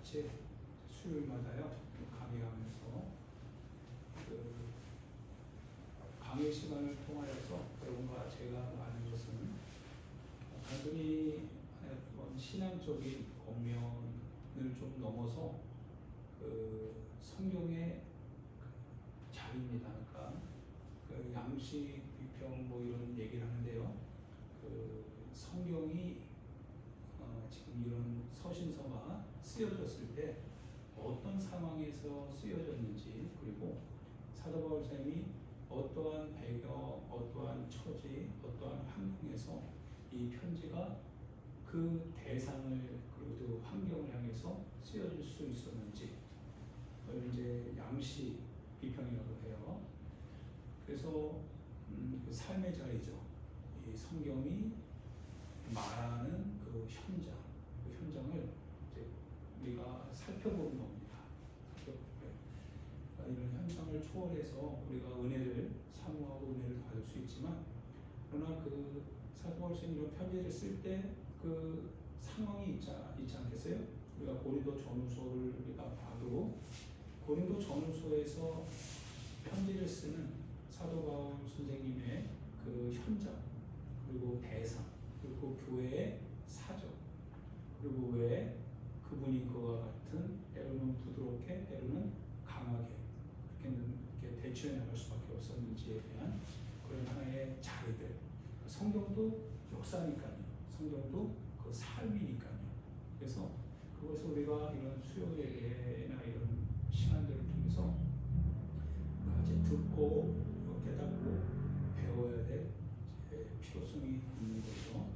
같이 수요일마다요 강의하면서 그 강의 시간을 통하여서 여러분과 제가 아는 것은 단순히 어떤 신앙적인 권면을 좀 넘어서 그 성경의 자리입니다. 그러니까 그 양식 비평 뭐 이런 얘기를 하는데요. 그 성경이 지금 이런 서신서가 쓰여졌을 때 어떤 상황에서 쓰여졌는지, 그리고 사도 바울 쌤이 어떠한 배경, 어떠한 처지, 어떠한 환경에서 이 편지가 그 대상을 그리고 그 환경을 향해서 쓰여질 수 있었는지, 그걸 이제 양식 비평이라고 해요. 그래서 그 삶의 자리죠. 이 성경이 말하는 그 현장, 그 현장을 이제 우리가 살펴보는 겁니다. 그러니까 이런 현장을 초월해서 우리가 은혜를 사모하고 은혜를 받을 수 있지만, 그러나 그 사도 바울 쌤이 이런 편지를 쓸 때 그 상황이 있지 않겠어요? 우리가 고린도 전후서를 우리가 봐도 고린도 전후서에서 편지를 쓰는 사도 바울 선생님의 그 현장, 그리고 대상, 그리고 그 교회의 사정, 그리고 왜 그분이 그와 같은 때로는 부드럽게 때로는 강하게 이렇게 대처해 나갈 수밖에 없었는지에 대한 그런 하나의 자리들. 성경도 역사니까요. 성경도 그 삶이니까요. 그래서 그것을 우리가 이런 수요예배나 이런 시간들을 통해서 이제 듣고 깨닫고 배워야 될 필요성이 있는 거죠.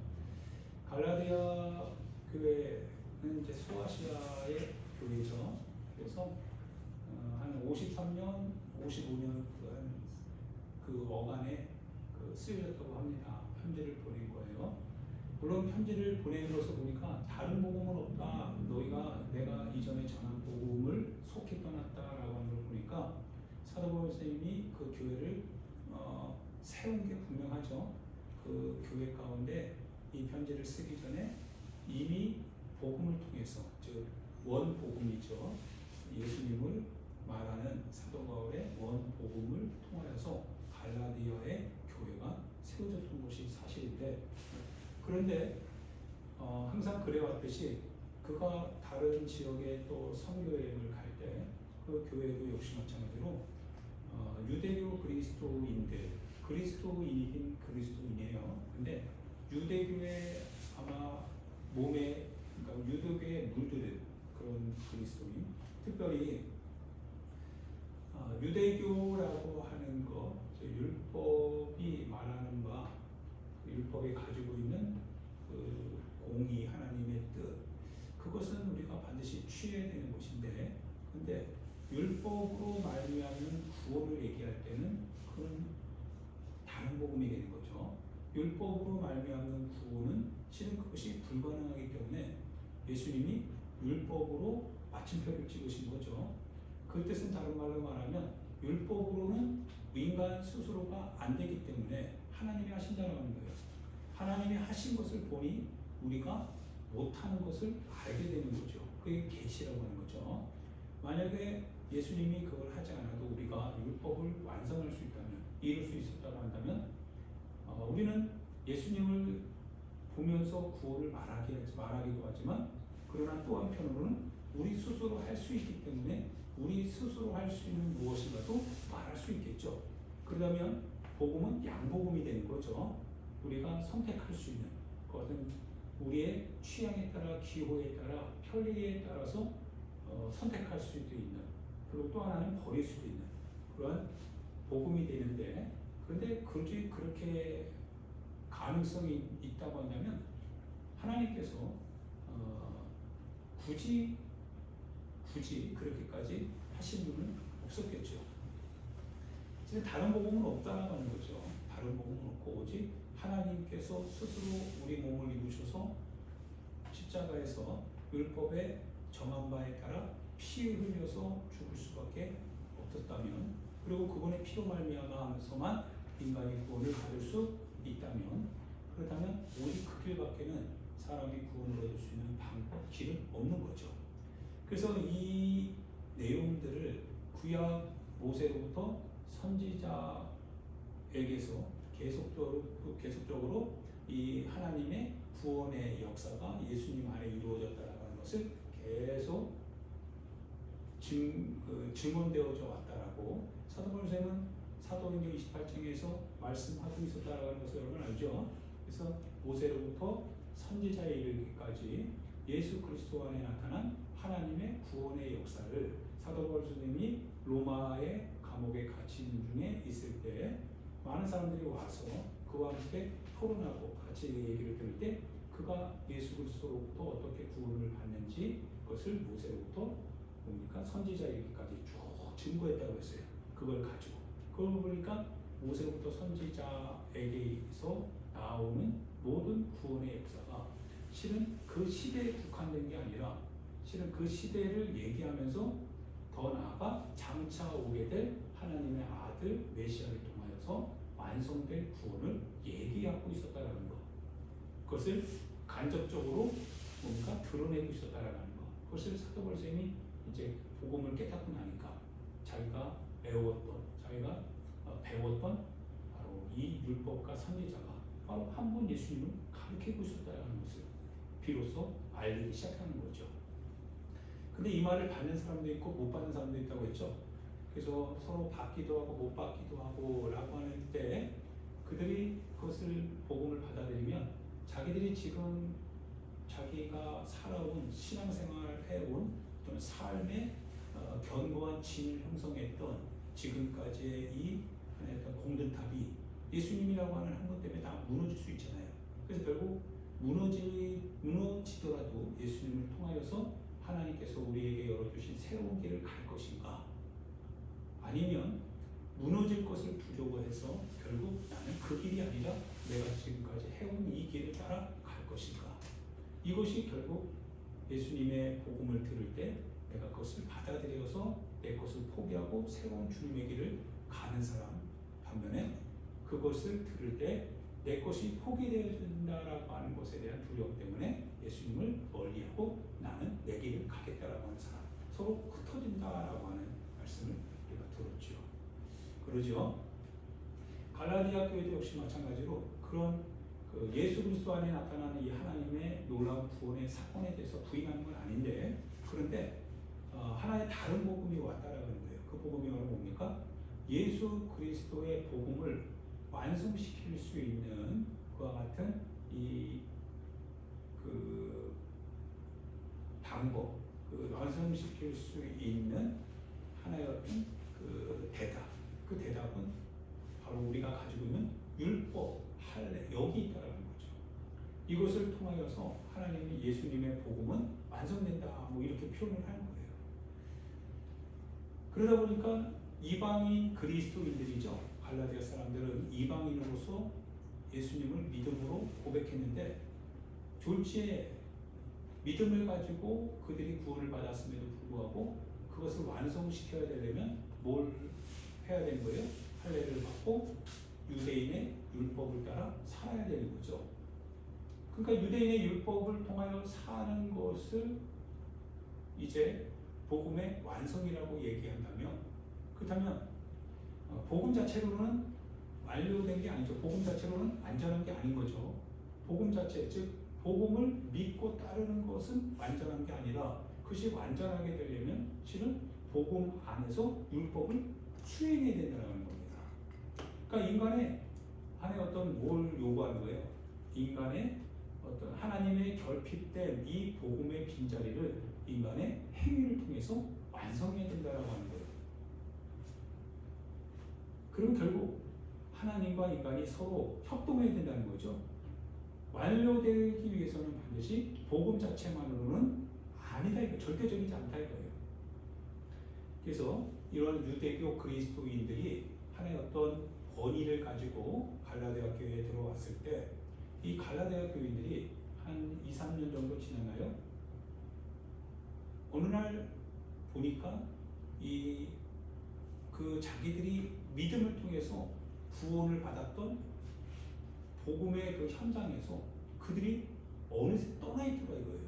갈라디아 교회는 이제 소아시아의 교회죠. 그래서 한 53년, 55년 그 어간에 쓰여졌다고 합니다. 편지를 보낸 거예요. 물론 편지를 보내면서 보니까 다른 복음은 없다. 너희가 내가 이전에 전한 복음을 속히 떠났다라고 하는 걸 보니까 사도 바울 선생님이 그 교회를 세운 게 분명하죠. 그 교회 가운데 이 편지를 쓰기 전에 이미 복음을 통해서, 즉 원복음이죠. 예수님을 말하는 사도 바울의 원복음을 통하여서 갈라디아의 교회가 세워졌던 것이 사실인데, 그런데 항상 그래왔듯이 그가 다른 지역에 또 선교여행을 갈 때 그 교회도 역시 마찬가지로 유대교 그리스도인들, 그리스도인이긴 그리스도인이에요. 근데 유대교의 아마 몸에, 그러니까 유대교에 물들은 그런 그리스도인, 특별히 유대교라고 하는 것, 율법이 말하는 바, 율법이 가지고 있는 그 공의, 하나님의 뜻, 그것은 우리가 반드시 취해야 되는 것인데, 근데 율법으로 말미암는 구원을 얘기할 때는 그건 다른 복음이 되는 거죠. 율법으로 말미암는 구원은 실은 그것이 불가능하기 때문에 예수님이 율법으로 마침표를 찍으신 거죠. 그 뜻은 다른 말로 말하면 율법으로는 인간 스스로가 안 되기 때문에 하나님이 하신다는 거예요. 하나님이 하신 것을 보니 우리가 못하는 것을 알게 되는 거죠. 그게 계시라고 하는 거죠. 만약에 예수님이 그걸 하지 않아도 우리가 율법을 완성할 수 있다면, 이룰 수 있었다고 한다면 우리는 예수님을 보면서 구원을 말하기도 하지만, 그러나 또 한편으로는 우리 스스로 할 수 있기 때문에 우리 스스로 할 수 있는 무엇인가도 말할 수 있겠죠. 그러면 복음은 양복음이 되는 거죠. 우리가 선택할 수 있는 그것은 우리의 취향에 따라, 기호에 따라, 편리에 따라서 선택할 수도 있는, 그리고 또 하나는 버릴 수도 있는 그런 복음이 되는데, 그런데 굳이 그렇게 가능성이 있다고 한다면 하나님께서 굳이 그렇게까지 하신 분은 없었겠죠. 이제 다른 복음은 없다라고 하는 거죠. 다른 복음은 없고 오직 하나님께서 스스로 우리 몸을 입으셔서 십자가에서 율법의 정한 바에 따라 피 흘려서 죽을 수밖에 없었다면, 그리고 그분의 피로 말미암아서만 인간이 구원을 받을 수 있다면, 그렇다면 오직 그 길밖에는 사람이 구원을 얻을 수 있는 방법, 길은 없는 거죠. 그래서 이 내용들을 구약 모세로부터 선지자에게서 계속적으로 이 하나님의 구원의 역사가 예수님 안에 이루어졌다는 것을 계속 증언되어져 왔다라고 사도 바울은 사도행전 28장에서 말씀하고 있었다라는 것을 여러분 알죠? 그래서 모세로부터 선지자에 이르기까지 예수 그리스도 안에 나타난 하나님의 구원의 역사를 사도 바울 선생님이 로마의 감옥에 갇힌 중에 있을 때 많은 사람들이 와서 그와 함께 토론하고 같이 얘기를 들을 때 그가 예수 그리스도로부터 어떻게 구원을 받는지 그것을 모세로부터 뭡니까? 선지자 이르기까지 쭉 증거했다고 했어요. 그걸 가지고 그걸 보니까 모세로부터 선지자에게서 나오는 모든 구원의 역사가 실은 그 시대에 국한된 게 아니라 실은 그 시대를 얘기하면서 더 나아가 장차 오게 될 하나님의 아들 메시아를 통하여서 완성될 구원을 얘기하고 있었다라는 것. 그것을 간접적으로 뭔가 드러내고 있었다라는 것. 그것을 사도 바울 쌤이 이제 복음을 깨닫고 나니까 자기가 배웠던, 자기가 배웠던 바로 이 율법과 선지자가 바로 한 분 예수님을 가르치고 있었다라는 것을 비로소 알기 시작하는 거죠. 근데 이 말을 받는 사람도 있고 못 받는 사람도 있다고 했죠. 그래서 서로 받기도 하고 못 받기도 하고 라고 하는 때 그들이 그것을 복음을 받아들이면 자기들이 지금 자기가 살아온 신앙생활을 해온 어떤 삶의 견고한 진을 형성했던 지금까지의 이 하나의 어떤 공든탑이 예수님이라고 하는 한 분 때문에 다 무너질 수 있잖아요. 그래서 결국 무너지더라도 예수님을 통하여서 하나님께서 우리에게 열어주신 새로운 길을 갈 것인가, 아니면 무너질 것을 두려워해서 결국 나는 그 길이 아니라 내가 지금까지 해온 이 길을 따라 갈 것인가. 이것이 결국 예수님의 복음을 들을 때 내가 그것을 받아들여서 내 것을 포기하고 새로운 주님의 길을 가는 사람, 반면에 그것을 들을 때 내 것이 포기되어진다라고 하는 것에 대한 두려움 때문에 예수님을 멀리하고 나는 내 길을 가겠다라고 하는 사람, 서로 흩어진다라고 하는 말씀을 우리가 들었죠. 그러죠. 갈라디아 교회도 역시 마찬가지로 그런 예수 그리스도 안에 나타나는 이 하나님의 놀라운 구원의 사건에 대해서 부인하는 건 아닌데, 그런데 하나의 다른 복음이 왔다라는 거예요. 그 복음이 바로 뭡니까? 예수 그리스도의 복음을 완성시킬 수 있는 그와 같은 그 방법, 완성시킬 수 있는 하나의 어떤 그 대답. 그 대답은 바로 우리가 가지고 있는 율법, 할례, 여기 있다라는 거죠. 이것을 통하여서 하나님이 예수님의 복음은 완성된다, 뭐 이렇게 표현을 하는 거예요. 그러다 보니까 이방인 그리스도인들이죠. 갈라디아 사람들은 이방인으로서 예수님을 믿음으로 고백했는데 졸지에 믿음을 가지고 그들이 구원을 받았음에도 불구하고 그것을 완성시켜야 되려면 뭘 해야 되는 거예요? 할례를 받고 유대인의 율법을 따라 살아야 되는 거죠. 그러니까 유대인의 율법을 통하여 사는 것을 이제 복음의 완성이라고 얘기한다면, 그렇다면 복음 자체로는 완료된 게 아니죠. 복음 자체로는 완전한 게 아닌 거죠. 복음 자체, 즉 복음을 믿고 따르는 것은 완전한 게 아니라 그것이 완전하게 되려면 실은 복음 안에서 율법을 수행해야 된다는 겁니다. 그러니까 인간의 안에 어떤 뭘 요구하는 거예요? 인간의 어떤 하나님의 결핍된 이 복음의 빈자리를 인간의 행위를 통해서 완성해야 된다라고 하는 거예요. 그럼 결국 하나님과 인간이 서로 협동해야 된다는 거죠. 완료되기 위해서는 반드시 복음 자체만으로는 아니다, 이거 절대적이지 않다 이거예요. 그래서 이런 유대교 그리스도인들이 하나의 어떤 권위를 가지고 갈라디아 교회에 들어왔을 때 이 갈라디아 교인들이 한 2, 3년 정도 지났나요? 어느 날 보니까 자기들이 믿음을 통해서 구원을 받았던 복음의 그 현장에서 그들이 어느새 떠나 있더라 이거예요.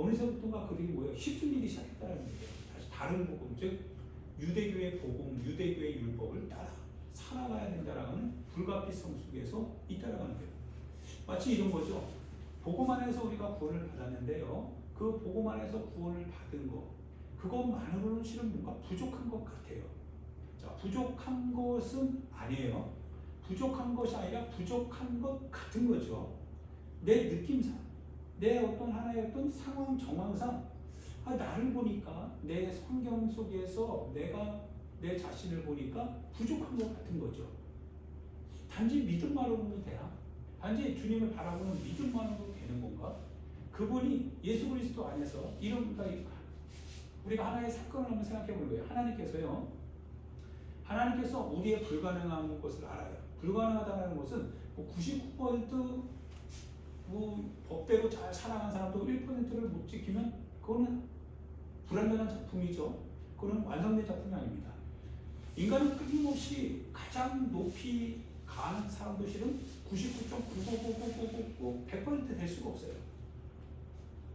어느새부터가 그들이 뭐예요? 휩쓸리기 시작했다는 거예요. 다시 다른 복음, 즉 유대교의 복음, 유대교의 율법을 따라 살아가야 된다라는 불가피성 속에서 있다라는 거예요. 마치 이런 거죠. 복음 안에서 우리가 구원을 받았는데요. 그 복음 안에서 구원을 받은 것, 그것만으로는 실은 뭔가 부족한 것 같아요. 자, 부족한 것은 아니에요. 부족한 것이 아니라 부족한 것 같은 거죠. 내 느낌상, 내 어떤 하나의 어떤 상황, 정황상, 나를 보니까 내 성경 속에서 내가 내 자신을 보니까 부족한 것 같은 거죠. 단지 믿음만으로도 되나? 단지 주님을 바라보는 믿음만으로도 되는 건가? 그분이 예수 그리스도 안에서 이런 우리가 하나의 사건을 한번 생각해 보는 거예요. 하나님께서 우리의 불가능한 것을 알아요. 불가능하다는 것은 99% 법대로 잘 살아가는 사람도 1%를 못 지키면 그거는 불완전한 작품이죠. 그거는 완성된 작품이 아닙니다. 인간은 끊임없이 가장 높이 가는 사람도 실은 99.9999999 100% 될 수가 없어요.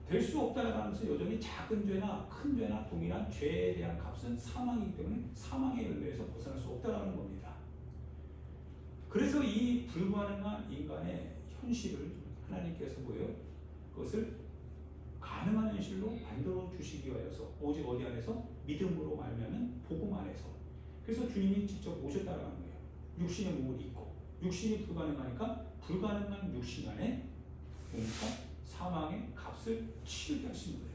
될 수 없다는 것은 여전히 작은 죄나 큰 죄나 동일한 죄에 대한 값은 사망이기 때문에 사망의 열매에서 벗어날 수 없다는 겁니다. 그래서 이 불가능한 인간의 현실을 하나님께서 뭐예요? 그것을 가능한 현실로 만들어 주시기 위하여서 오직 어디 안에서? 믿음으로 말미암는 복음 안에서. 그래서 주님이 직접 오셨다는 거예요. 육신의 몸을 입고 육신이 불가능하니까 불가능한 육신 안에 그러니까 사망의 값을 치르게 하신 거예요.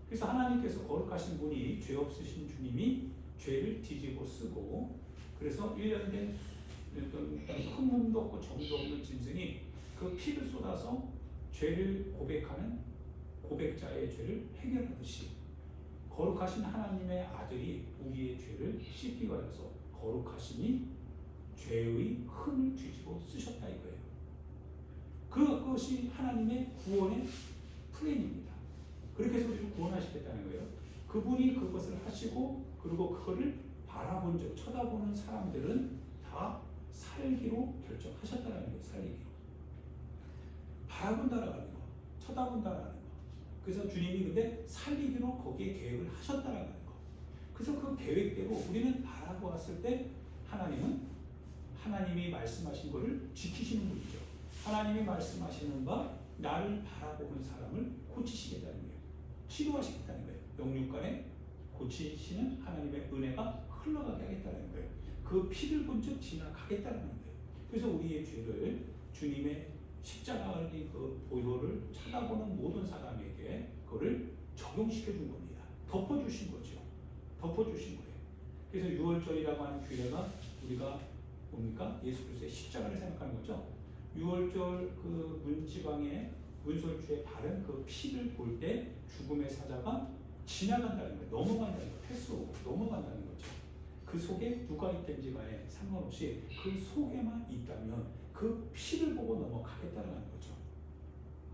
그래서 하나님께서 거룩하신 분이 죄 없으신 주님이 죄를 뒤집어 쓰고 그래서 1년 된 흠도 없고 점도 없는 짐승이 그 피를 쏟아서 죄를 고백하는 고백자의 죄를 해결하듯이 거룩하신 하나님의 아들이 우리의 죄를 씻기 위하여서 거룩하시니 죄의 흠을 뒤집어 쓰셨다 이거예요. 그것이 하나님의 구원의 플랜입니다. 그렇게 해서 우리를 구원하시겠다는 거예요. 그분이 그것을 하시고 그리고 그거를 바라본 적, 쳐다보는 사람들은 다 살기로 결정하셨다는 거예요. 살기로. 바라본다라는 거, 쳐다본다라는 거. 그래서 주님이 근데 살리기로 거기에 계획을 하셨다라는 거. 그래서 그 계획대로 우리는 바라보았을 때 하나님이 말씀하신 것을 지키시는 분이죠. 하나님이 말씀하시는 바 나를 바라보는 사람을 고치시겠다는 거예요. 치료하시겠다는 거예요. 영육간에 고치시는 하나님의 은혜가 흘러가게 하겠다는 거예요. 그 피를 본 적 지나가겠다는 거예요. 그래서 우리의 죄를 주님의 십자가의 그 보혈을 쳐다보는 모든 사람에게 그거를 적용시켜 준 겁니다. 덮어주신 거죠. 덮어주신 거예요. 그래서 6월절이라고 하는 규례가 우리가 뭡니까? 예수 그리스도의 십자가를 생각하는 거죠. 6월절 그 문지방에 문설주에 바른 그 피를 볼 때 죽음의 사자가 지나간다는 거예요. 넘어간다는 거예요. 패스오고 넘어간다는 거죠. 그 속에 누가 있든지 간에 상관없이 그 속에만 있다면 그 피를 보고 넘어가겠다는 거죠.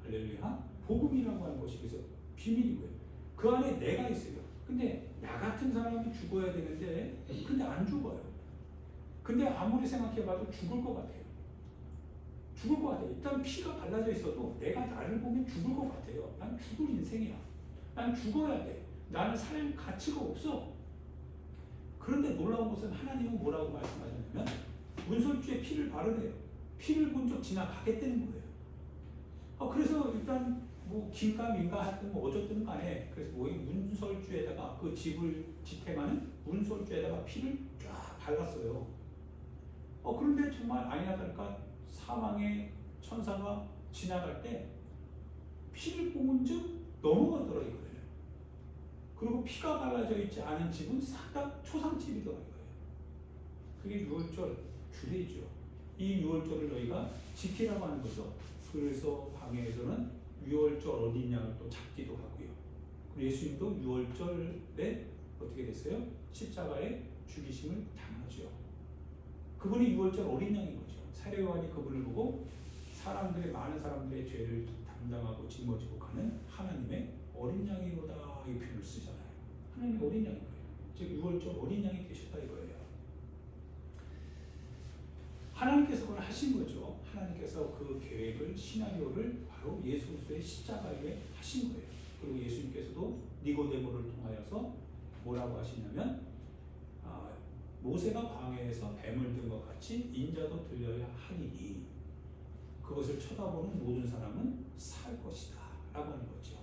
할렐루야. 복음이라고 하는 것이 그래서 비밀이고요. 그 안에 내가 있어요. 근데 나 같은 사람이 죽어야 되는데 근데 안 죽어요. 근데 아무리 생각해봐도 죽을 것 같아요. 죽을 것 같아요. 일단 피가 발라져 있어도 내가 나를 보면 죽을 것 같아요. 난 죽을 인생이야. 난 죽어야 돼. 나는 살 가치가 없어. 그런데 놀라운 것은 하나님은 뭐라고 말씀하셨냐면 문설주에 피를 바르래요. 피를 본 적 지나가겠다는 거예요. 그래서 일단 뭐 긴가 민가 하든 뭐 어쨌든 간에 그래서 뭐 문설주에다가 그 집을 지탱하는 문설주에다가 피를 쫙 발랐어요. 그런데 정말 아니나 다를까 사망의 천사가 지나갈 때 피를 본 적 넘어가더라 이거예요. 그리고 피가 발라져 있지 않은 집은 싹 다 초상집이더라 이거예요. 그게 6월절 규례죠. 이 6월절을 너희가 지키라고 하는 거죠. 그래서 방해에서는 6월절 어린 양을 또 잡기도 하고요. 그리고 예수님도 6월절에 어떻게 됐어요? 십자가에 죽이심을 당하죠. 그분이 6월절 어린 양인 거죠. 사례요한이 그분을 보고 많은 사람들의 죄를 담당하고 짊어지고 가는 하나님의 어린 양이로다 이 표현을 쓰잖아요. 하나님의 어린 양인 거예요. 즉 6월절 어린 양이 되셨다 이거예요. 하나님께서 그걸 하신 거죠. 하나님께서 그 계획을 시나리오를 바로 예수 그리스도의 십자가에 하신 거예요. 그리고 예수님께서도 니고데모를 통하여서 뭐라고 하시냐면 모세가 광야에서 뱀을 든 것 같이 인자도 들려야 하리니 그것을 쳐다보는 모든 사람은 살 것이다 라고 하는 거죠.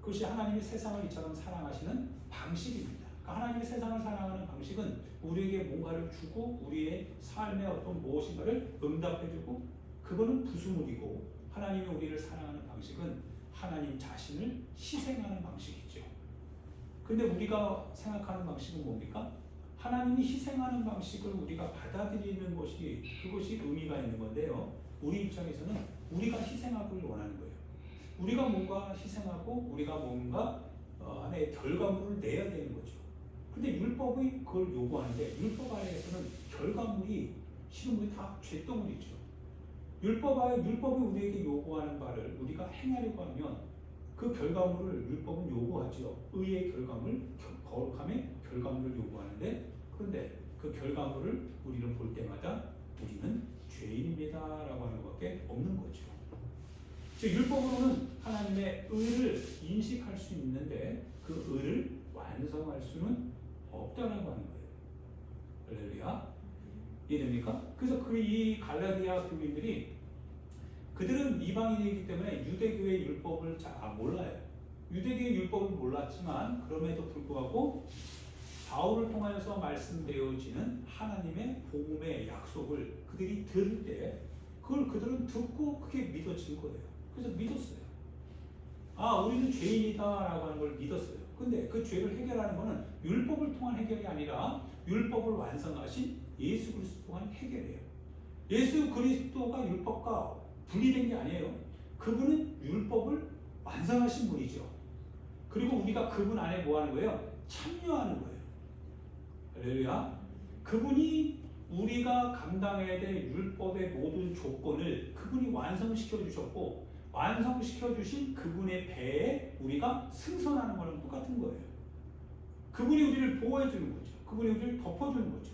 그것이 하나님이 세상을 이처럼 사랑하시는 방식입니다. 그러니까 하나님이 세상을 사랑하는 방식은 우리에게 뭔가를 주고 우리의 삶의 어떤 무엇인가를 응답해주고 그거는 부수물이고, 하나님이 우리를 사랑하는 방식은 하나님 자신을 희생하는 방식이죠. 근데 우리가 생각하는 방식은 뭡니까? 하나님이 희생하는 방식을 우리가 받아들이는 것이 그것이 의미가 있는 건데요. 우리 입장에서는 우리가 희생하기를 원하는 거예요. 우리가 뭔가 희생하고 우리가 뭔가 하나의 결과물을 내야 되는 거죠. 근데 율법이 그걸 요구하는데 율법 아래에서는 결과물이 실은 우리 다 죄덩어리죠. 율법이 우리에게 요구하는 바를 우리가 행하려고 하면 그 결과물을 율법은 요구하죠. 의의 결과물, 거룩함의 결과물을 요구하는데, 그런데 그 결과물을 우리는 볼 때마다 우리는 죄인입니다 라고 하는 것밖에 없는 거죠. 즉 율법으로는 하나님의 의를 인식할 수 있는데 그 의를 완성할 수는 없다라고 하는 거예요. 할렐루야. 이해됩니까? 그래서 이 갈라디아 교인들이 그들은 이방인이기 때문에 유대교의 율법을 잘 몰라요. 유대교의 율법을 몰랐지만 그럼에도 불구하고 바울을 통하여서 말씀되어지는 하나님의 복음의 약속을 그들이 들을 때 그걸 그들은 듣고 그게 믿어진 거예요. 그래서 믿었어요. 우리는 죄인이다 라고 하는 걸 믿었어요. 근데 그 죄를 해결하는 것은 율법을 통한 해결이 아니라 율법을 완성하신 예수 그리스도 통한 해결이에요. 예수 그리스도가 율법과 분리된 게 아니에요. 그분은 율법을 완성하신 분이죠. 그리고 우리가 그분 안에 뭐 하는 거예요? 참여하는 거예요. 할렐루야. 그분이 우리가 감당해야 될 율법의 모든 조건을 그분이 완성시켜 주셨고, 완성시켜 주신 그분의 배에 우리가 승선하는 거랑 똑같은 거예요. 그분이 우리를 보호해 주는 거죠. 그분이 우리를 덮어주는 거죠.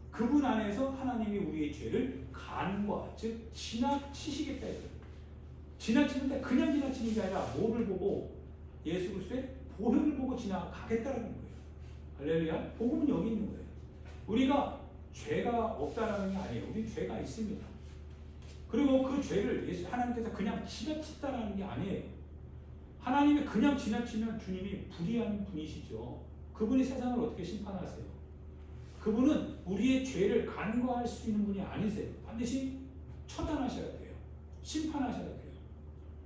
그분 안에서 하나님이 우리의 죄를 간과, 즉 지나치시겠다 해요. 지나치는데 그냥 지나치는 게 아니라 뭐를 보고? 예수 그리스도의 보혈을 보고 지나가겠다는 거예요. 할렐루야. 복음은 여기 있는 거예요. 우리가 죄가 없다라는 게 아니에요. 우리 죄가 있습니다. 그리고 그 죄를 하나님께서 그냥 지나치다라는 게 아니에요. 하나님이 그냥 지나치면 주님이 불의한 분이시죠. 그분이 세상을 어떻게 심판하세요? 그분은 우리의 죄를 간과할 수 있는 분이 아니세요. 반드시 처단하셔야 돼요. 심판하셔야 돼요.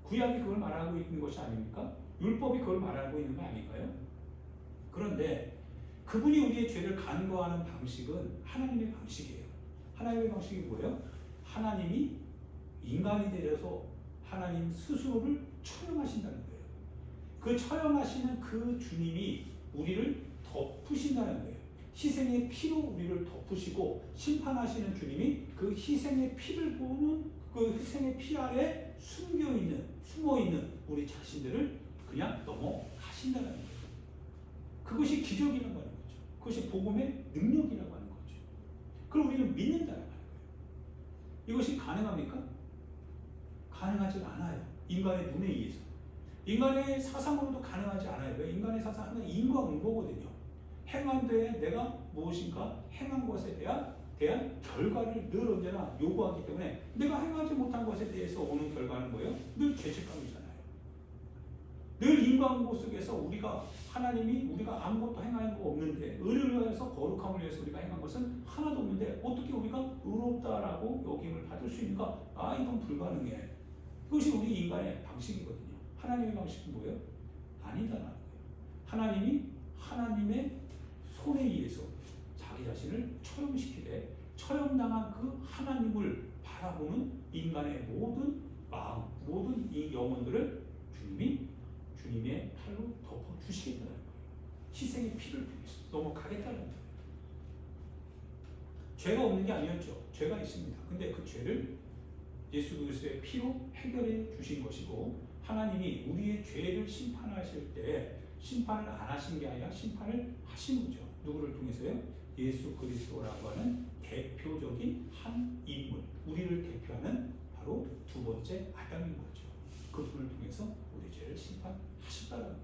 구약이 그걸 말하고 있는 것이 아닙니까? 율법이 그걸 말하고 있는 거 아닌가요? 그런데 그분이 우리의 죄를 간과하는 방식은 하나님의 방식이에요. 하나님의 방식이 뭐예요? 하나님이 인간이 되셔서 하나님 스스로를 처형하신다는 거예요. 그 처형하시는 그 주님이 우리를 덮으신다는 거예요. 희생의 피로 우리를 덮으시고 심판하시는 주님이 그 희생의 피를 보는 그 희생의 피 아래 숨어있는 우리 자신들을 그냥 넘어가신다는 거예요. 그것이 기적이라고 하는 거죠. 그것이 복음의 능력이라고 하는 거죠. 그걸 우리는 믿는다는 거예요. 이것이 가능합니까? 가능하지 않아요. 인간의 눈에 의해서. 인간의 사상으로도 가능하지 않아요. 왜? 인간의 사상은 인과응보거든요. 행한 데에 내가 무엇인가 행한 것에 대한 결과를 늘 언제나 요구하기 때문에 내가 행하지 못한 것에 대해서 오는 결과는 뭐예요? 늘 죄책감이잖아요. 늘 인과응보 속에서 하나님이 우리가 아무것도 행한 거 없는데 의를 위해서 거룩함을 위해서 우리가 행한 것은 하나도 없는데 어떻게 우리가 의롭다라고 여김을 받을 수 있는가? 이건 불가능해. 그것이 우리 인간의 방식이거든요. 하나님의 방식은 뭐예요? 아니다라는 거예요. 하나님이 하나님의 손에 의해서 자기 자신을 처형시키되 처형당한 그 하나님을 바라보는 인간의 모든 마음, 모든 이 영혼들을 주님의 팔로 덮어주시겠다는 거예요. 희생의 피를 통해서 넘어가겠다는 거예요. 죄가 없는 게 아니었죠. 죄가 있습니다. 근데 그 죄를 예수 그리스도의 피로 해결해 주신 것이고, 하나님이 우리의 죄를 심판하실 때 심판을 안 하신 게 아니라 심판을 하신 거죠. 누구를 통해서요? 예수 그리스도라고 하는 대표적인 한 인물, 우리를 대표하는 바로 두 번째 아담인 거죠. 그분을 통해서 우리 죄를 심판하셨다는 거예요.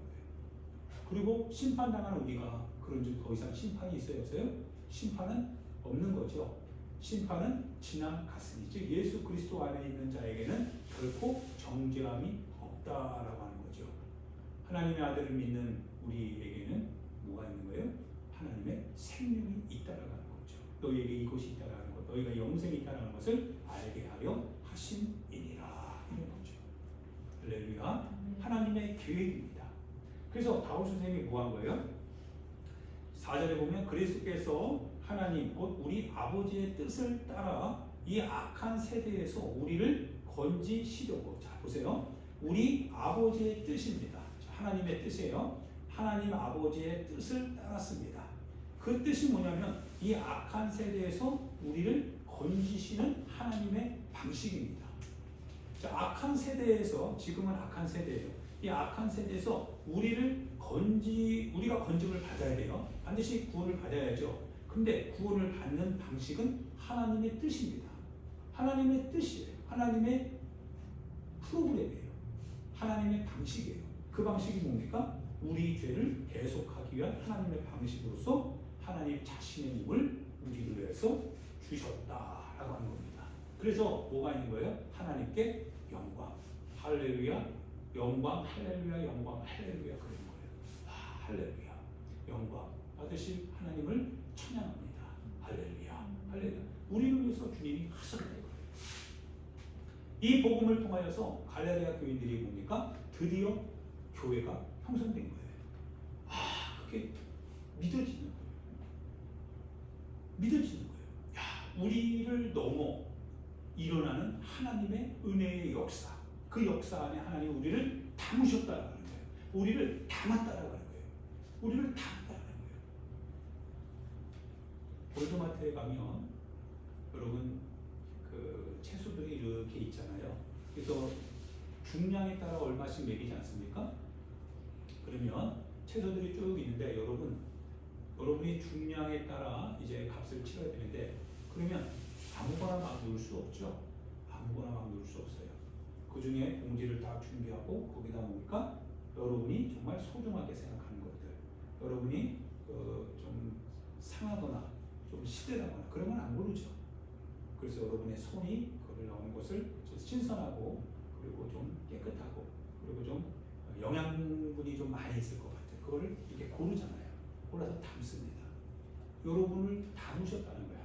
그리고 심판당한 우리가 그런즉 더 이상 심판이 있어요, 없어요? 심판은 없는 거죠. 심판은 지나갔으니, 즉 예수 그리스도 안에 있는 자에게는 결코 정죄함이 없다라고 하는 거죠. 하나님의 아들을 믿는 우리에게는 뭐가 있는 거예요? 하나님의 생명이 있다라고 하는 거죠. 너희에게 이것이 있다라는 것, 너희가 영생이 있다라는 것을 알게 하려 하심이니라, 이런 거죠. 할렐루야. 하나님의 계획입니다. 그래서 바울 선생님이 뭐 한 거예요? 4절에 보면 그리스도께서 하나님 곧 우리 아버지의 뜻을 따라 이 악한 세대에서 우리를 건지시려고. 자 보세요. 우리 아버지의 뜻입니다. 하나님의 뜻이에요. 하나님 아버지의 뜻을 따랐습니다. 그 뜻이 뭐냐면 이 악한 세대에서 우리를 건지시는 하나님의 방식입니다. 자, 악한 세대에서, 지금은 악한 세대예요. 이 악한 세대에서 우리가 건짐을 받아야 돼요. 반드시 구원을 받아야죠. 근데 구원을 받는 방식은 하나님의 뜻입니다. 하나님의 뜻이에요. 하나님의 프로그램이에요. 하나님의 방식이에요. 그 방식이 뭡니까? 우리 죄를 대속하기 위한 하나님의 방식으로서 하나님 자신의 몸을 우리를 위해서 주셨다라고 하는 겁니다. 그래서 뭐가 있는 거예요? 하나님께 영광, 할렐루야, 영광, 할렐루야, 영광, 할렐루야, 그런 거예요. 할렐루야, 영광 받으실 하나님을 찬양합니다. 할렐루야, 할렐루야. 우리를 위해서 주님이 하셨다는 거예요. 이 복음을 통하여서 갈라디아 교인들이 뭡니까? 드디어 교회가 형성된 거예요. 그게 믿어지는 거예요. 믿어지는 거예요. 우리를 넘어 일어나는 하나님의 은혜의 역사, 그 역사 안에 하나님 우리를 담으셨다는 거예요. 우리를 담았다라고 하는 거예요. 우리를 담았다는 거예요. 골드마트에 가면 여러분 그 채소들이 이렇게 있잖아요. 그래서 중량에 따라 얼마씩 매기지 않습니까? 그러면 채소들이 쭉 있는데 여러분이 중량에 따라 이제 값을 치러야 되는데, 그러면 아무거나 막 넣을 수 없죠. 아무거나 막 넣을 수 없어요. 그 중에 봉지를 다 준비하고 거기다 뭡니까? 여러분이 정말 소중하게 생각하는 것들, 여러분이 좀 상하거나 좀 시들하거나 그러면 안 고르죠. 그래서 여러분의 손이 거기 나오는 것을 신선하고 그리고 좀 깨끗하고 그리고 좀 영양분이 좀 많이 있을 것 같아요. 그거를 이렇게 고르잖아요. 골라서 담습니다. 여러분을 담으셨다는 거예요.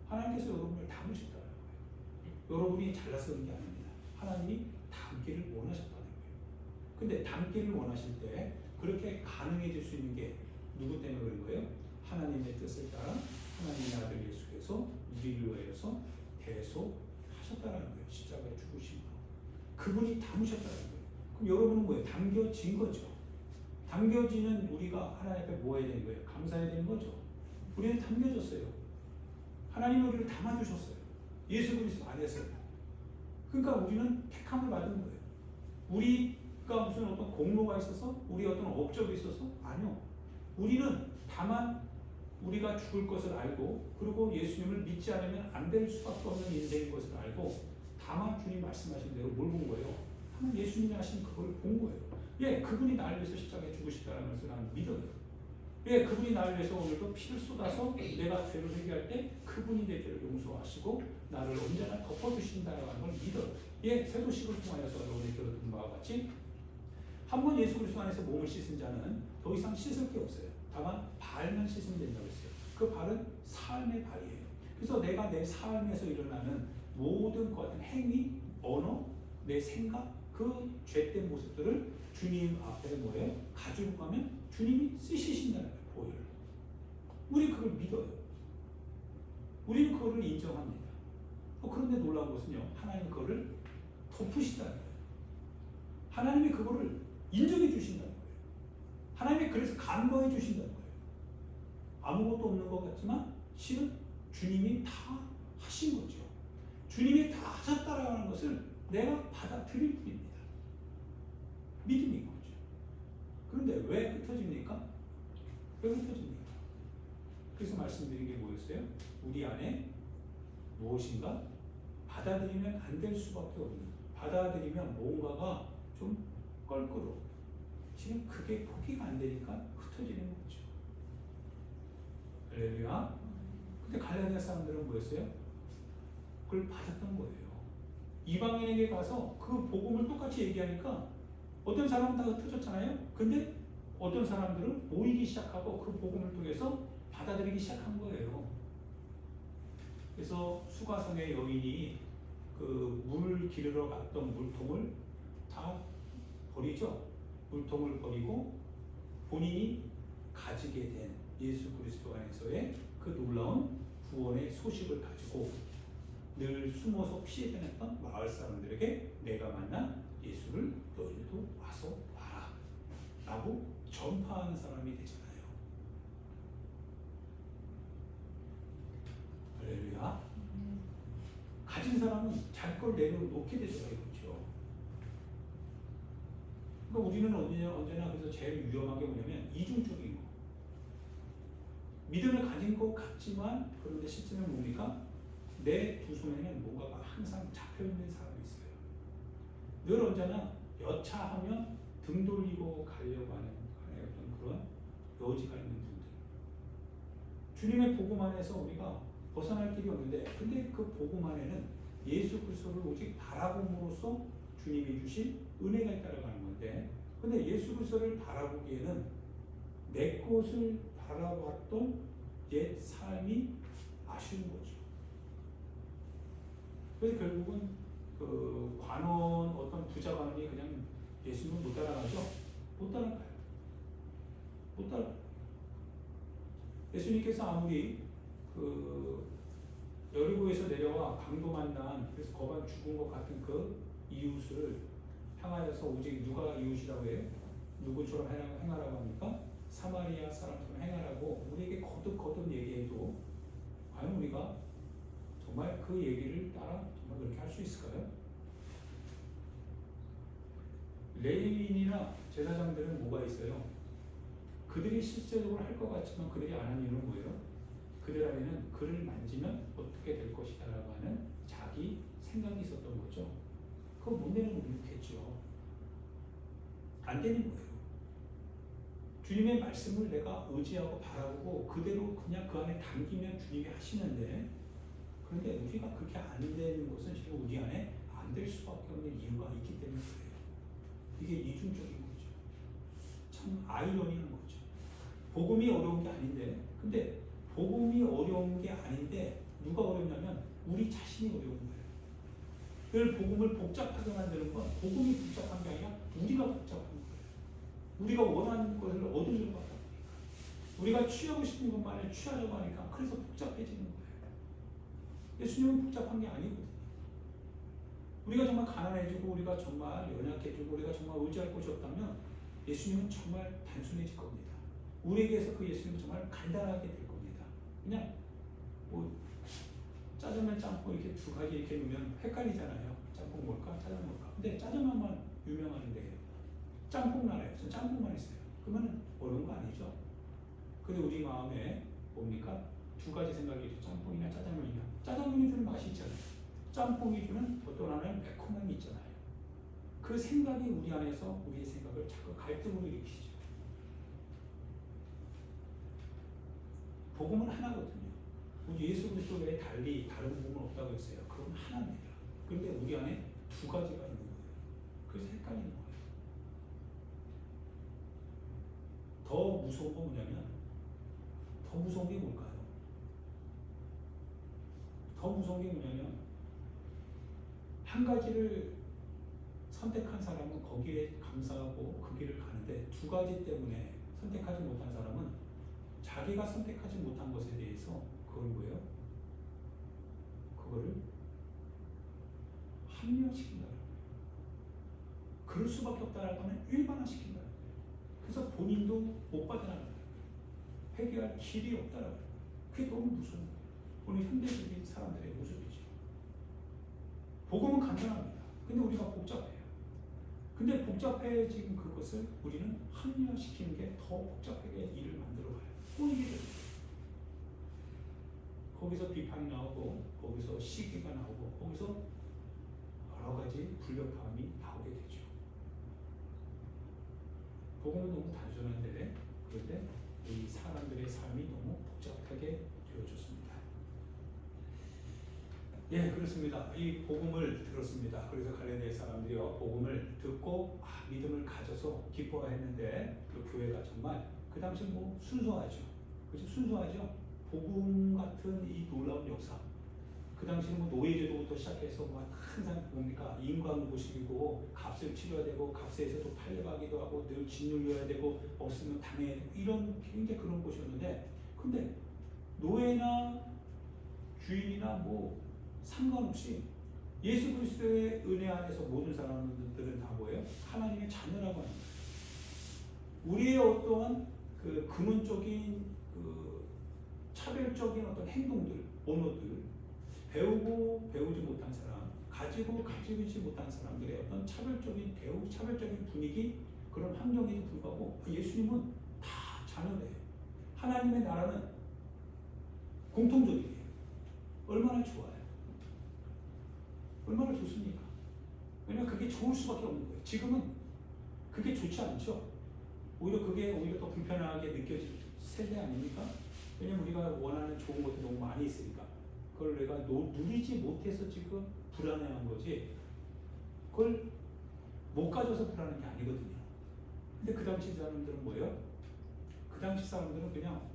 하나님께서 여러분을 담으셨다는 거예요. 여러분이 잘나서 그런 게 아닙니다. 하나님이 담기를 원하셨다는 거예요. 근데 담기를 원하실 때 그렇게 가능해질 수 있는 게 누구 때문에 그런 거예요? 하나님의 뜻을 따라 하나님의 아들 예수께서 우리를 위해서 대속하셨다는 거예요. 십자가에 죽으신 거. 그분이 담으셨다는 거예요. 그럼 여러분은 뭐예요? 담겨진 거죠. 담겨지는 우리가 하나님 앞에 뭐 해야 되는 거예요? 감사해야 되는 거죠. 우리는 담겨졌어요. 하나님이 우리를 담아주셨어요. 예수 그리스도 안에서. 그러니까 우리는 택함을 받은 거예요. 우리가 무슨 어떤 공로가 있어서, 우리 어떤 업적이 있어서? 아니요. 우리는 다만 우리가 죽을 것을 알고, 그리고 예수님을 믿지 않으면 안 될 수밖에 없는 인생인 것을 알고, 다만 주님 말씀하신 대로 뭘 본 거예요? 하면 예수님이 하신 그걸 본 거예요. 예, 그분이 나를 위해서 십자가에 죽으셨다는 것을 나는 믿어요. 예, 그분이 나를 위해서 오늘도 피를 쏟아서 내가 죄를 회개할 때 그분이 내 죄를 용서하시고 나를 언제나 덮어주신다는 걸 믿어요. 예, 세도식을 통하여서 여러분이 들었던 바와 같이 한 번 예수 그리스도 안에서 몸을 씻은 자는 더 이상 씻을 게 없어요. 다만 발만 씻으면 된다고 했어요. 그 발은 삶의 발이에요. 그래서 내가 내 삶에서 일어나는 모든 것, 행위, 언어, 내 생각, 그 죄된 모습들을 주님 앞에 뭐예요? 가지고 가면 주님이 쓰시신다는 거예요. 보혈을. 우리 그걸 믿어요. 우리는 그거를 인정합니다. 그런데 놀라운 것은요, 하나님 그거를 덮으신다는 거예요. 하나님이 그거를 인정해 주신다는 거예요. 하나님이 그래서 간과해 주신다는 거예요. 아무것도 없는 것 같지만 실은 주님이 다 하신 거죠. 주님이 다 하셨다라는 것을 내가 받아들일 뿐입니다. 믿음인 거죠. 그런데 왜 흩어집니까? 왜 흩어집니까? 그래서 말씀드린 게 뭐였어요? 우리 안에 무엇인가 받아들이면 안 될 수밖에 없는 받아들이면 뭔가가 좀 껄끄러. 지금 그게 포기가 안 되니까 흩어지는 거죠. 할렐루야. 근데 갈라디아 사람들은 뭐였어요? 그걸 받았던 거예요. 이방인에게 가서 그 복음을 똑같이 얘기하니까 어떤 사람은 다 흩어졌잖아요. 근데 어떤 사람들은 모이기 시작하고 그 복음을 통해서 받아들이기 시작한 거예요. 그래서 수가성의 여인이 그 물 기르러 갔던 물통을 다 버리죠. 물통을 버리고 본인이 가지게 된 예수 그리스도 안에서의 그 놀라운 구원의 소식을 가지고 늘 숨어서 피해 다녔던 마을 사람들에게 내가 만난 예수를 너희들도 와서 봐라 라고 전파하는 사람이 되잖아요. 할렐루야. 가진 사람은 자기 걸 내려놓게 되더라고요. 그렇죠? 그러니까 우리는 언제나 그래서 제일 위험한 게 뭐냐면 이중적인 거. 믿음을 가진 것 같지만 그런데 실제는 뭡니까? 내 두 손에는 뭔가가 항상 잡혀있는 사람이 있어요. 늘 언제나 여차하면 등 돌리고 가려고 하는 어떤 그런 여지가 있는 분들. 주님의 복음 안에서 우리가 벗어날 길이 없는데 근데 그 복음 안에는 예수 그리스도를 오직 바라봄으로써 주님이 주신 은혜가 있다라는 건데 근데 예수 그리스도를 바라보기에는 내 것을 바라봤던 옛 삶이 아쉬운 거죠. 그래서 결국은 그 관원 어떤 부자 관원이 그냥 예수님을 못 따라가죠. 못 따라가요. 못 따라. 예수님께서 아무리 그 여리고에서 내려와 강도 만난 그래서 거반 죽은 것 같은 그 이웃을 향하여서 오직 누가 이웃이라고 해요? 누구처럼 행하라고 합니까? 사마리아 사람처럼 행하라고 우리에게 거듭 얘기해도 과연 우리가 정말 그 얘기를 따라 정말 그렇게 할 수 있을까요? 레위인이나 제사장들은 뭐가 있어요? 그들이 실제적으로 할 것 같지만 그들이 안 하는 이유는 뭐예요? 그들 안에는 그를 만지면 어떻게 될 것이다 라고 하는 자기 생각이 있었던 거죠. 그거 못 내는 건 이렇겠죠. 안 되는 거예요. 주님의 말씀을 내가 의지하고 바라보고 그대로 그냥 그 안에 담기면 주님이 하시는데 그런데 우리가 그렇게 안 되는 것은 지금 우리 안에 안 될 수밖에 없는 이유가 있기 때문에 그래요. 이게 이중적인 거죠. 참 아이러니한 거죠. 복음이 어려운 게 아닌데 근데 복음이 어려운 게 아닌데 누가 어렵냐면 우리 자신이 어려운 거예요. 늘 복음을 복잡하게 만드는 건 복음이 복잡한 게 아니라 우리가 복잡한 거예요. 우리가 원하는 것을 얻으려고 하다 보니까 우리가 취하고 싶은 것만을 취하려고 하니까 그래서 복잡해지는 거예요. 예수님은 복잡한 게 아니거든요. 우리가 정말 가난해지고 우리가 정말 연약해지고 우리가 정말 의지할 곳이 없다면 예수님은 정말 단순해질 겁니다. 우리에게서 그 예수님은 정말 간단하게 될 겁니다. 그냥 뭐 짜장면 짬뽕 이렇게 두 가지 이렇게 놓으면 헷갈리잖아요. 짬뽕 뭘까? 짜장면 뭘까? 근데 짜장면만 유명한데 짬뽕 나라에요. 전 짬뽕만 있어요. 그러면 어려운 거 아니죠? 근데 우리 마음에 뭡니까? 두 가지 생각이 있어요. 짬뽕이나 짜장면이나. 짜장면이 주는 맛이 있잖아요. 짬뽕이 주는 어떤 하나는 매콤함이 있잖아요. 그 생각이 우리 안에서 우리의 생각을 자꾸 갈등으로 일으키죠. 복음은 하나거든요. 우리 예수 그리스도 외에 달리 다른 복음은 없다고 했어요. 그건 하나입니다. 그런데 우리 안에 두 가지가 있는 거예요. 그래서 헷갈리는 거예요. 더 무서운 건 뭐냐면 더 무서운 게 뭘까요? 더 무서운 게 뭐냐면 한 가지를 선택한 사람은 거기에 감사하고 그 길을 가는데 두 가지 때문에 선택하지 못한 사람은 자기가 선택하지 못한 것에 대해서 그걸 뭐예요? 그거를 합리화시킨다는 거예요. 그럴 수밖에 없다라고 하면 일반화시킨다는 거예요. 그래서 본인도 못 받아나는 거예요. 해결할 길이 없다라는 거예요. 그게 너무 무서운 거예요. 오늘 현대적인 사람들의 모습이죠. 복음은 간단합니다. 근데 우리가 복잡해요. 근데 복잡해진 그것을 우리는 합리화시키는 게 더 복잡하게 일을 만들어가요. 꼬이게 됩니다. 거기서 비판이 나오고 거기서 시기가 나오고 거기서 여러 가지 불협화음이 나오게 되죠. 복음은 너무 단순한데 그런데 이 사람들의 삶이 너무 복잡하게 되어졌습니다. 예, 그렇습니다. 이 복음을 들었습니다. 그래서 갈레네 사람들이요 복음을 듣고 믿음을 가져서 기뻐했는데 그 교회가 정말 그 당시 뭐 순수하죠. 그렇죠? 순수하죠. 복음 같은 이 놀라운 역사. 그 당시는 뭐 노예제도부터 시작해서 뭐 항상 뭡니까 인간고식이고 값을 치러야 되고 값에서도 팔려가기도 하고 늘 짓눌려야 되고 없으면 당해야 되고 이런 굉장히 그런 곳이었는데 근데 노예나 주인이나 뭐 상관없이 예수 그리스도의 은혜 안에서 모든 사람들은 다 뭐예요? 하나님의 자녀라고 합니다. 우리의 어떠한 그 근원적인 그 차별적인 어떤 행동들, 언어들 배우고 배우지 못한 사람, 가지고 가지지 못한 사람들의 어떤 차별적인 대우, 차별적인 분위기 그런 환경에도 불구하고 예수님은 다 자녀래요. 하나님의 나라는 공통적이에요. 얼마나 좋아요. 얼마나 좋습니까? 왜냐면 그게 좋을 수밖에 없는 거예요. 지금은 그게 좋지 않죠. 오히려 그게 오히려 더 불편하게 느껴질 세대 아닙니까? 왜냐면 우리가 원하는 좋은 것도 너무 많이 있으니까 그걸 내가 누리지 못해서 지금 불안해한 거지 그걸 못 가져서 불안한 게 아니거든요. 근데 그 당시 사람들은 뭐예요? 그 당시 사람들은 그냥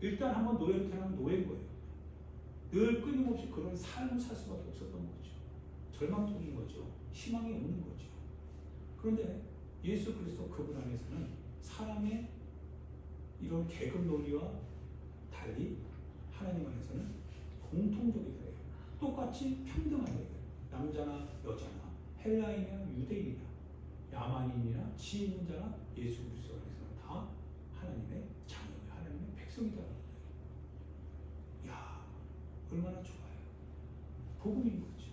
일단 한번 노예로 태어나면 노예인 거예요. 늘 끊임없이 그런 삶을 살 수밖에 없었던 거죠. 절망적인 거죠. 희망이 없는 거죠. 그런데 예수 그리스도 그분 안에서는 사람의 이런 계급 논리와 달리 하나님 안에서는 공통적인 거예요. 똑같이 평등한 거예요. 남자나 여자나 헬라인이나 유대인이나 야만인이나 지혜 있는 자나 예수 그리스도 안에서는 다 하나님의 자녀예요. 하나님의 백성이다라는 거예요. 이야, 얼마나 좋아요. 복음인 거죠.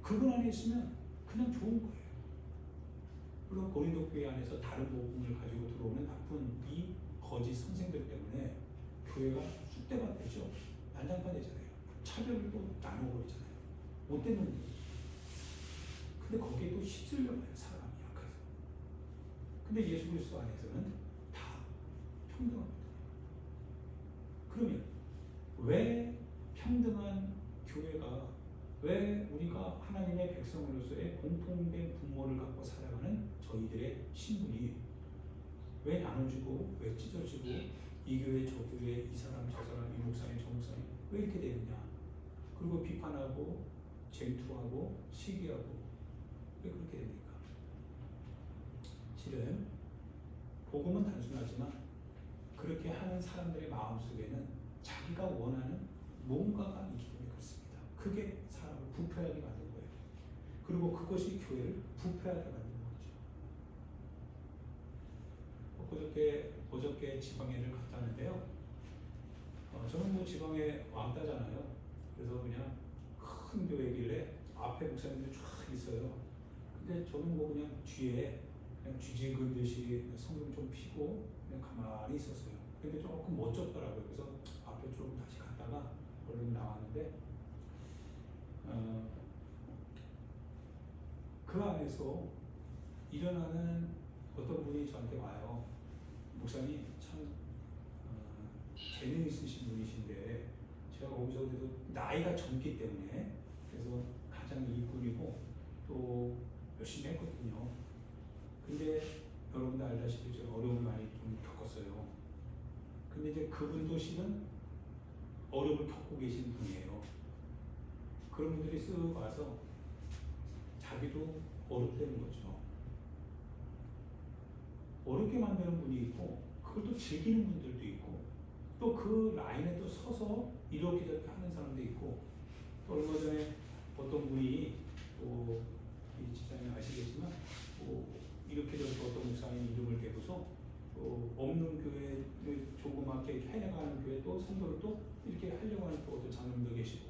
그분 안에 있으면 그냥 좋은 거예요. 물론 고린도 교회 안에서 다른 복음을 가지고 들어오는 나쁜 이 거짓 선생들 때문에 교회가 쑥대밭 되죠. 난장판 되잖아요. 차별도 나눠버리잖아요. 못된 놈들. 근데 거기에 또 휩쓸려 가요. 사람이 약해서. 근데 예수 그리스도 안에서는 다 평등합니다. 그러면 왜 평등한 교회가 왜 우리가 하나님의 백성으로서의 공통된 분모를 갖고 살아가는 저희들의 신분이 왜 나눠지고 왜 찢어지고 이 교회 저 교회 이 사람 저 사람 이 목사님 저 목사님 왜 이렇게 되느냐 그리고 비판하고 쟁투하고 시기하고 왜 그렇게 됩니까? 실은 복음은 단순하지만 그렇게 하는 사람들의 마음속에는 자기가 원하는 뭔가가 있기 때문에 그렇습니다. 그게 사람을 부패하게 만든 거예요. 그리고 그것이 교회를 부패하게 만든 거죠. 어저께 지방에를 갔다 왔는데요. 저는 뭐 지방에 왕따잖아요. 그래서 그냥 큰 교회길래 앞에 목사님들 쫙 있어요. 근데 저는 뭐 그냥 뒤에 그냥 쥐지 긁듯이 성경 좀 피고 그냥 가만히 있었어요. 근데 조금 멋졌더라고요. 그래서 앞에 좀 다시 갔다가 얼른 나왔는데 그 안에서 일어나는 어떤 분이 저한테 와요. 목사님 참 재능 있으신 분이신데 제가 거기서 그래도 나이가 젊기 때문에 그래서 가장 일꾼이고 또 열심히 했거든요. 근데 여러분도 알다시피 제가 어려움을 많이 좀 겪었어요. 근데 이제 그분도 실은 어려움을 겪고 계신 분이에요. 그런 분들이 쓱 와서 자기도 어렵다는 거죠. 어렵게 만드는 분이 있고 그걸 또 즐기는 분들도 있고 또 그 라인에 또 서서 이렇게 저렇게 하는 사람도 있고 또 얼마 전에 어떤 분이 또 이 집사님 아시겠지만 이렇게 저렇게 어떤 목사님 이름을 대고서 없는 교회 조그맣게 해나가는 교회 또 선도를 또 이렇게 하려고 하는 또 어떤 장로님도 계시고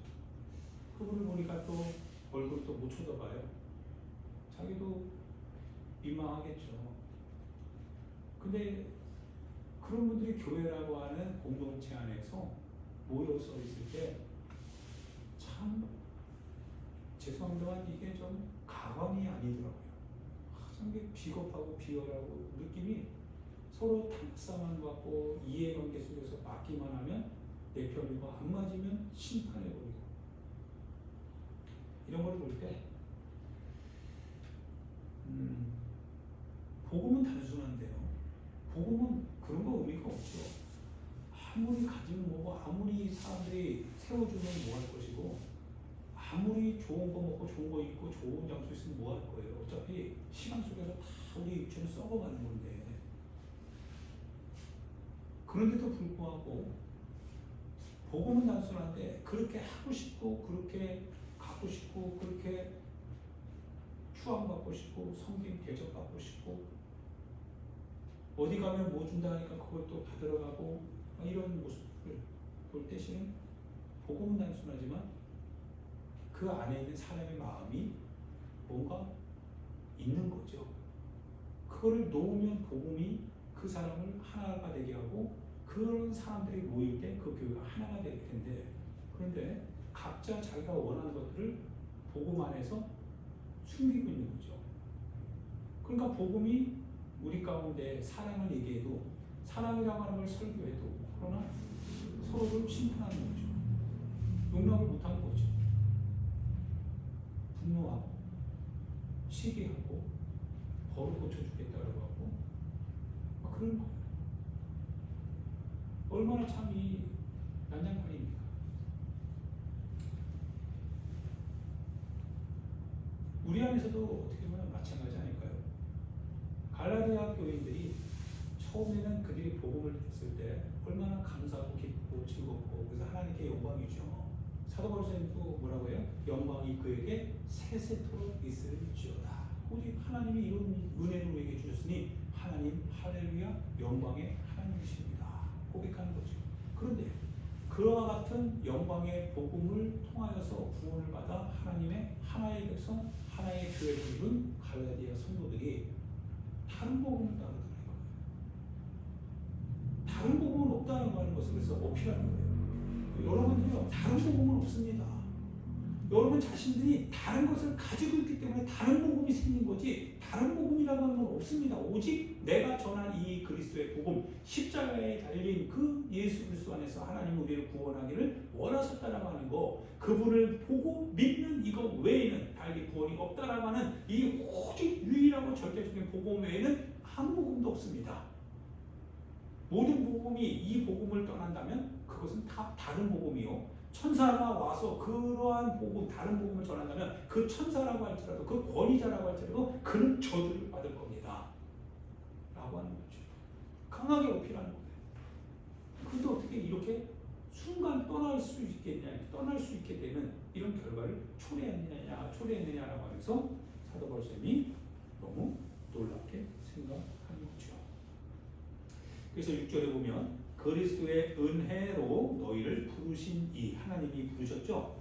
그분을 보니까 또 얼굴 또 못 쳐다봐요. 자기도 민망하겠죠. 근데 그런 분들이 교회라고 하는 공동체 안에서 모여서 있을 때 참 죄송합니다만 이게 좀 가관이 아니더라고요. 참 비겁하고 비열하고 느낌이 서로 탐싸만 받고 이해관계 속에서 맞기만 하면 내 편이고 안 맞으면 심판해버리고 이런 걸 볼 때 복음은 단순한데요. 복음은 그런 거 의미가 없죠. 아무리 가지면 뭐고 아무리 사람들이 세워주면 뭐 할 것이고 아무리 좋은 거 먹고 좋은 거 입고 좋은 장소 있으면 뭐 할 거예요. 어차피 시간 속에서 다 우리 육체는 썩어가는 건데 그런데도 불구하고 복음은 단순한데 그렇게 하고 싶고 그렇게 갖고 싶고 그렇게 추앙받고 싶고 성경 대접받고 싶고 어디 가면 뭐 준다 하니까 그걸 또 받으러 가고 이런 모습을 볼 때시는 복음은 단순하지만 그 안에 있는 사람의 마음이 뭔가 있는 거죠. 그거를 놓으면 복음이 그 사람을 하나가 되게 하고 그런 사람들이 모일 때 그 교회가 하나가 될 텐데 그런데 각자 자기가 원하는 것들을 복음 안에서 숨기고 있는 거죠. 그러니까 복음이 우리 가운데 사랑을 얘기해도 사랑이라고 하는 걸 설교해도 그러나 서로를 심판하는 거죠. 용납을 못하는 거죠. 분노하고 시기하고 벌을 고쳐주겠다고 하고 그런 거예요. 얼마나 참이 난장판입니까? 우리 안에서도 어떻게 보면 마찬가지 아닐까요? 갈라디아 교인들이 처음에는 그들이 복음을 듣었을 때 얼마나 감사하고 기쁘고 즐겁고 그래서 하나님께 영광이죠. 사도 바울도 뭐라고 해요? 영광이 그에게 세세토록 있을지어다. 오직 하나님이 이런 은혜를 우리에게 주셨으니 하나님 할렐루야 영광의 하나님이십니다. 고백하는 거죠. 그런데 그와 같은 영광의 복음을 통하여서 구원을 받아 하나님의 하나의 백성, 하나의 교회를 이룬 갈라디아 성도들이 다른 복음을 따르더라고요. 다른 복음은 없다는 하는 것을 그래서 어필하는 거예요. 여러분들요, 다른 복음은 없습니다. 여러분 자신들이 다른 것을 가지고 있기 때문에 다른 복음이 생긴 거지 다른 복음이라고 하는 건 없습니다. 오직 내가 전한 이 그리스도의 복음, 십자가에 달린 그 예수 그리스도 안에서 하나님 우리를 구원하기를 원하셨다라고 하는 거, 그분을 보고 믿는 이거 외에는 달리 구원이 없다라고 하는 이 오직 유일하고 절대적인 복음 외에는 아무 복음도 없습니다. 모든 복음이 이 복음을 떠난다면 그것은 다 다른 복음이요. 천사가 와서 그러한 복음, 다른 복음을 전한다면 그 천사라고 할지라도 그 권위자라고 할지라도 그는 저주를 받을 겁니다. 라고 하는 거죠. 강하게 어필하는 거예요. 그런데 어떻게 이렇게 순간 떠날 수 있겠냐, 떠날 수 있게 되는 이런 결과를 초래했느냐라고 하면서 사도 바울이 너무 놀랍게 생각하는 거죠. 그래서 6절에 보면 그리스도의 은혜로 너희를 부르신 이 하나님이 부르셨죠.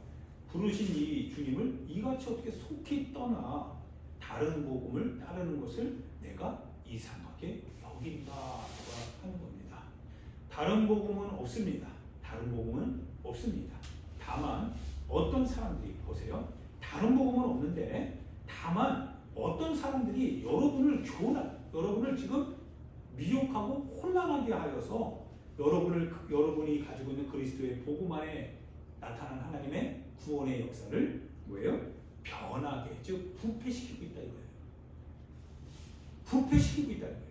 부르신 이 주님을 이같이 어떻게 속히 떠나 다른 복음을 따르는 것을 내가 이상하게 여긴다라고 하는 겁니다. 다른 복음은 없습니다. 다른 복음은 없습니다. 다만 어떤 사람들이 보세요. 다른 복음은 없는데 다만 어떤 사람들이 여러분을 지금 미혹하고 혼란하게 하여서 여러분이 가지고 있는 그리스도의 복음 안에 나타난 하나님의 구원의 역사를 뭐예요? 변하게, 즉 부패시키고 있다 이거예요. 부패시키고 있다 이거예요.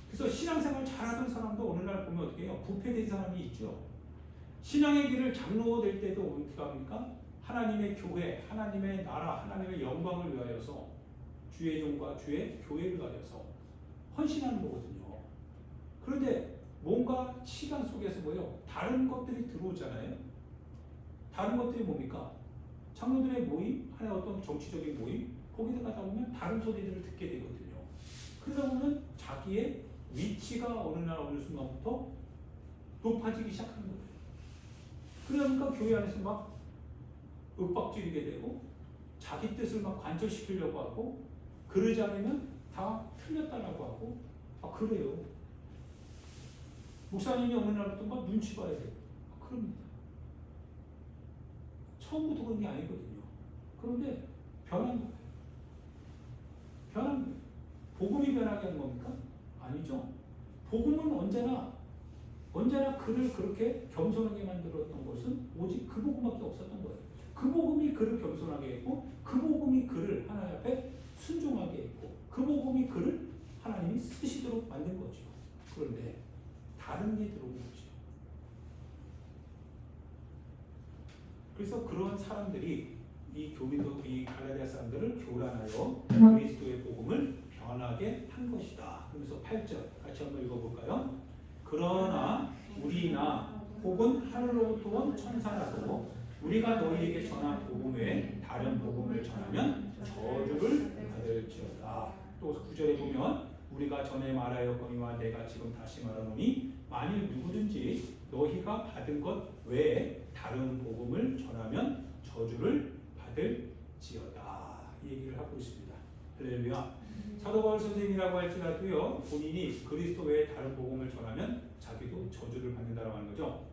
그래서 신앙생활 잘하던 사람도 어느 날 보면 어떻게 해요? 부패된 사람이 있죠. 신앙의 길을 장로 될 때도 어떻게 합니까? 하나님의 교회, 하나님의 나라, 하나님의 영광을 위하여서 주의 종과 주의 교회를 위하여서 헌신하는 거거든요. 그런데 뭔가 시간 속에서 뭐예요? 다른 것들이 들어오잖아요. 다른 것들이 뭡니까? 장로들의 모임, 하나의 어떤 정치적인 모임, 거기에 가다 보면 다른 소리들을 듣게 되거든요. 그러다 보면 자기의 위치가 어느 순간부터 높아지기 시작하는 거예요. 그러니까 교회 안에서 막 윽박지르게 되고 자기 뜻을 막 관철시키려고 하고 그러지 않으면 다 틀렸다라고 하고 그래요. 목사님이 어느 날부터 막 눈치 봐야 돼요. 그럽니다. 처음부터 그런 게 아니거든요. 그런데 변한 거예요. 변한 거예요. 복음이 변하게 한 겁니까? 아니죠. 복음은 언제나 그를 그렇게 겸손하게 만들었던 것은 오직 그 복음밖에 없었던 거예요. 그 복음이 그를 겸손하게 했고, 그 복음이 그를 하나님 앞에 순종하게 했고, 그 복음이 그를 하나님이 쓰시도록 만든 거죠. 그런데 다른 게 들어온 거죠. 그래서 그런 사람들이 이 갈라디아 사람들을 교란하여 그리스도의 복음을 변하게 한 것이다. 그래서 8절 같이 한번 읽어볼까요? 그러나 우리나 혹은 하늘로부터 온 천사라도 우리가 너희에게 전한 복음 외에 다른 복음을 전하면 저주를 받을지어다. 또 9절에 보면 우리가 전에 말하였거니와 내가 지금 다시 말하노니 만일 누구든지 너희가 받은 것 외에 다른 복음을 전하면 저주를 받을지어다. 이 얘기를 하고 있습니다. 할렐루야. 사도 바울 선생님이라고 할지라도요, 본인이 그리스도 외에 다른 복음을 전하면 자기도 저주를 받는다라고 하는 거죠.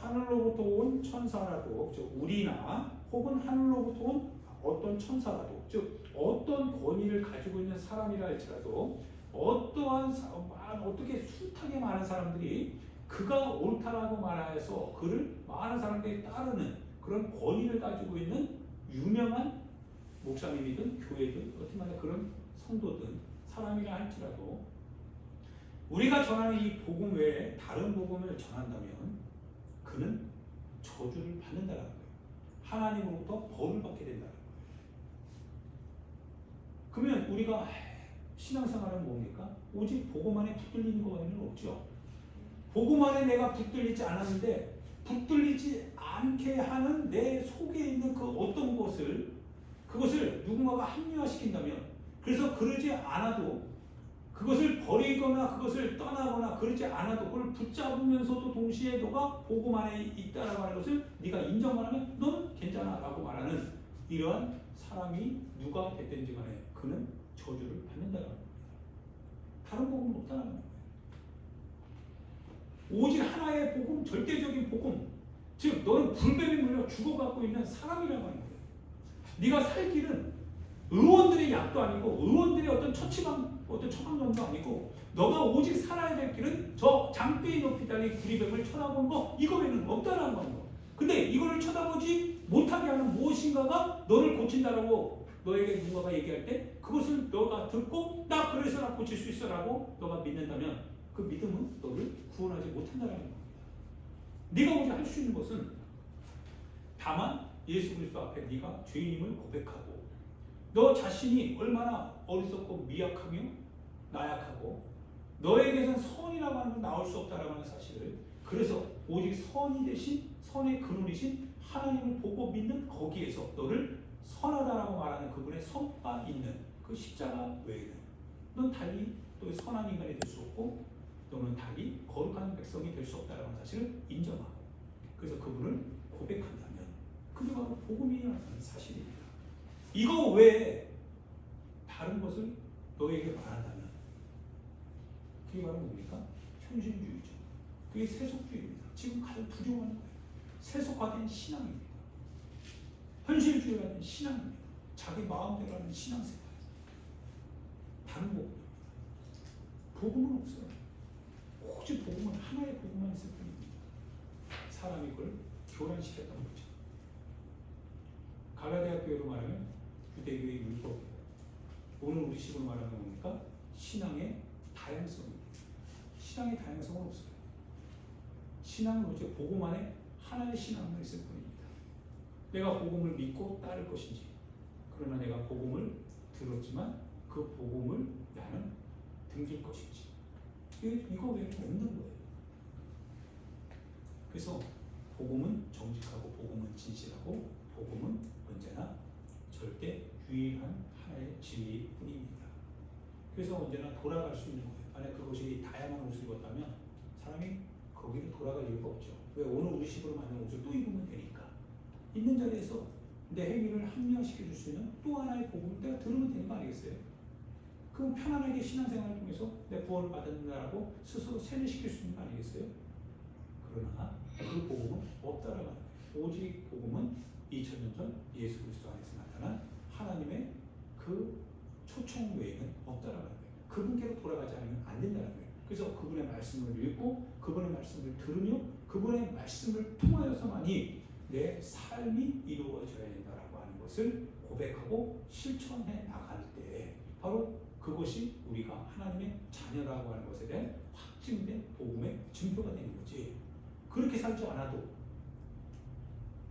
하늘로부터 온 천사라도, 즉 우리나 혹은 하늘로부터 온 어떤 천사라도, 즉 어떤 권위를 가지고 있는 사람이라 할지라도 어떻게 숱하게 많은 사람들이 그가 옳다라고 말하여서 그를 많은 사람들이 따르는 그런 권위를 가지고 있는 유명한 목사님이든 교회든 어떻게 말해 그런 성도든 사람이라 할지라도 우리가 전하는 이 복음 외에 다른 복음을 전한다면 그는 저주를 받는다는 거예요. 하나님으로부터 벌을 받게 된다는 거예요. 그러면 우리가 신앙생활은 뭡니까? 오직 복음 안에 붙들리는 것만은 없죠. 복음 안에 내가 붙들리지 않았는데 붙들리지 않게 하는 내 속에 있는 그 어떤 그것을 누군가가 합리화시킨다면, 그래서 그러지 않아도 그것을 버리거나 그것을 떠나거나 그러지 않아도 그걸 붙잡으면서도 동시에 너가 복음 안에 있다라고 하는 것을 네가 인정만 하면 너는 괜찮아 라고 말하는 이러한 사람이 누가 됐든지 간에 그는 저주를 받는다는 겁니다. 다른 복음은 없다는 거예요. 오직 하나의 복음, 절대적인 복음, 즉 너는 불뱀에 물려 죽어가고 있는 사람이라고 하는 거예요. 네가 살 길은 의원들의 약도 아니고 의원들의 어떤 처방전도 아니고 너가 오직 살아야 될 길은 저 장대에 높이 달린 구리뱀을 쳐다보는 거 이거 외에는 없다라는 거. 근데 이거를 쳐다보지 못하게 하는 무엇인가가 너를 고친다라고 너에게 누군가가 얘기할 때 그것을 너가 듣고 나 그래서 나 고칠 수 있어라고 너가 믿는다면 그 믿음은 너를 구원하지 못한다는 겁니다. 네가 오직 할 수 있는 것은 다만 예수 그리스도 앞에 네가 죄인임을 고백하고 너 자신이 얼마나 어리석고 미약하며 나약하고 너에게선 선이라고 하는 건 나올 수 없다라고 하는 사실을, 그래서 오직 선이 대신 선의 근원이신 하나님을 보고 믿는 거기에서 너를 선하다라고 말하는 그분의 선바 있는 그 십자가 외에는 넌 달리 또 선한 인간이 될 수 없고 너는 달리 거룩한 백성이 될 수 없다라는 사실을 인정하고 그래서 그분을 고백한다면 그게 바로 복음이라는 사실입니다. 이거 외에 다른 것을 너에게 말한다면 그게 바로 뭡니까? 현실주의죠. 그게 세속주의입니다. 지금 가장 두려워하는 거예요. 세속화된 신앙입니다. 현실주의화된 신앙입니다. 자기 마음대로 하는 신앙생활. 다른 복음입니다. 복음은 없어요. 오직 복음은 하나의 복음만 있을 뿐입니다. 사람이 그걸 교란시켰던 거죠. 갈라디아 교회로 말하면 유대교의 율법이고 오늘 우리 식으로 말하면 뭡니까? 신앙의 다양성입니다. 신앙의 다양성은 없어요. 신앙은 오직 복음 안에 하나의 신앙만 있을 뿐입니다. 내가 복음을 믿고 따를 것인지, 그러나 내가 복음을 들었지만 그 복음을 나는 등질 것인지, 이거 외에는 없는 거예요. 그래서 복음은 정직하고 복음은 진실하고 복음은 언제나 절대 유일한 하나의 진리일 뿐입니다. 그래서 언제나 돌아갈 수 있는 거예요. 만약 그것이 다양한 옷을 입었다면 사람이 거기로 돌아갈 이유가 없죠. 왜? 오늘 우리 식으로 만든 옷을 또 입으면 되니까. 있는 자리에서 내 행위를 합리화시켜 줄 수 있는 또 하나의 복음을 내가 들으면 되는 거 아니겠어요? 그럼 편안하게 신앙생활을 통해서 내 구원을 받았다라고 스스로 세뇌시킬 수 있는 거 아니겠어요? 그러나 그 복음은 없다라고 합니다. 오직 복음은 2000년 전 예수 그리스도 안에서 나타난 하나님의 그 초청 외에는 없다라는 거예요. 그분께로 돌아가지 않으면 안 된다는 거예요. 그래서 그분의 말씀을 읽고 그분의 말씀을 들으며 그분의 말씀을 통하여서만이 내 삶이 이루어져야 된다라고 하는 것을 고백하고 실천해 나갈 때 바로 그것이 우리가 하나님의 자녀라고 하는 것에 대한 확증된 복음의 증표가 되는 거지. 그렇게 살지 않아도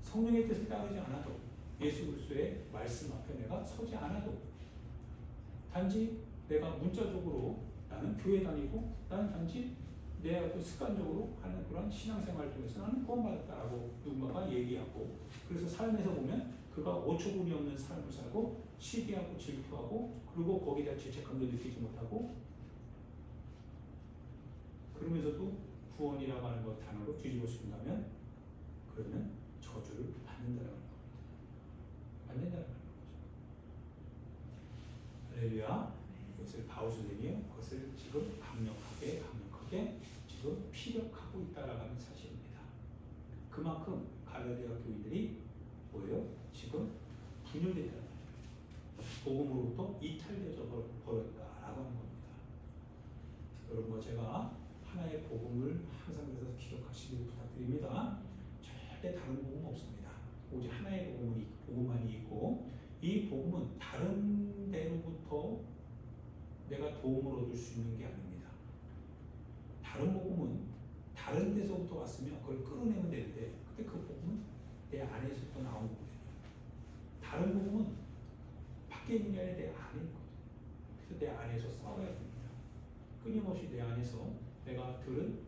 성령의 뜻을 따르지 않아도 예수 그리스도의 말씀 앞에 내가 서지 않아도 단지 내가 문자적으로 나는 교회 다니고 나는 단지 내 어떤 습관적으로 하는 그런 신앙생활을 통해서 나는 구원받았다라고 누군가가 얘기하고 그래서 삶에서 보면 그가 어처구니 없는 삶을 살고 시기하고 질투하고 그리고 거기에 대한 죄책감도 느끼지 못하고 그러면서도 구원이라고 하는 것 단어로 뒤집어 쓴다면 그러면 저주를 받는다는 겁니다. 받는다는 거죠. 할렐루야. 이것을 바울선생이 그것을 지금 강력하게 지금 피력하고 있다라고 하는 사실입니다. 그만큼 갈라디아 교인들이 뭐예요? 지금 분열됐다는 거예요. 복음으로부터 이탈되어져 버렸다라고 하는 겁니다. 여러분과 제가 하나의 복음을 항상 그래서 기억하시길 부탁드립니다. 절대 다른 복음은 없습니다. 오직 하나의 복음만이 있고 이 복음은 다른 데로부터 내가 도움을 얻을 수 있는 게 아닙니다. 다른 복음은 다른 데서부터 왔으면 그걸 끌어내면 되는데 근데 그 복음은 내 안에서부터 나온 거거든요. 다른 복음은 밖에 있는 게 아니라 내 안에 있거든요. 그래서 내 안에서 싸워야 됩니다. 끊임없이 내 안에서 내가 들은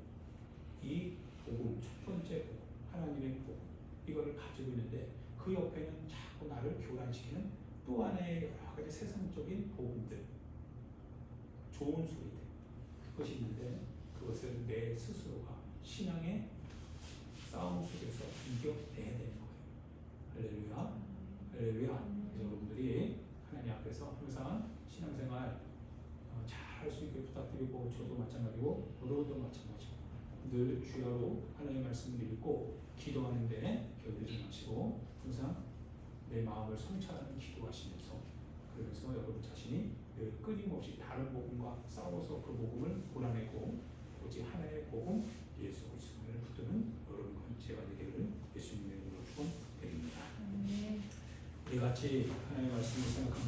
이 복음, 첫 번째 복음, 하나님의 복음 이거를 가지고 있는데 그 옆에는 자꾸 나를 교란시키는 또 하나의 여러 가지 세상적인 복음들 좋은 소리들 그것이 있는데 그것을 내 스스로가 신앙의 싸움 속에서 이겨내야 되는 거예요. 할렐루야. 할렐루야. 그래서 여러분들이 하나님 앞에서 항상 신앙생활 잘 할 수 있게 부탁드리고 저도 마찬가지고 여러분도 마찬가지고 늘 주야로 하나님의 말씀을 읽고 기도하는데 견디지 마시고 항상 내 마음을 성찰하는 기도하시면서 그러면서 여러분 자신이 끊임없이 다른 복음과 싸워서 그 복음을 몰아내고 오직 하나의 복음 예수 그리스도를 붙드는 여러분 제가 되기를 예수님의 이름으로 축원드립니다. 우리 같이 하나님의 말씀을 생각하면서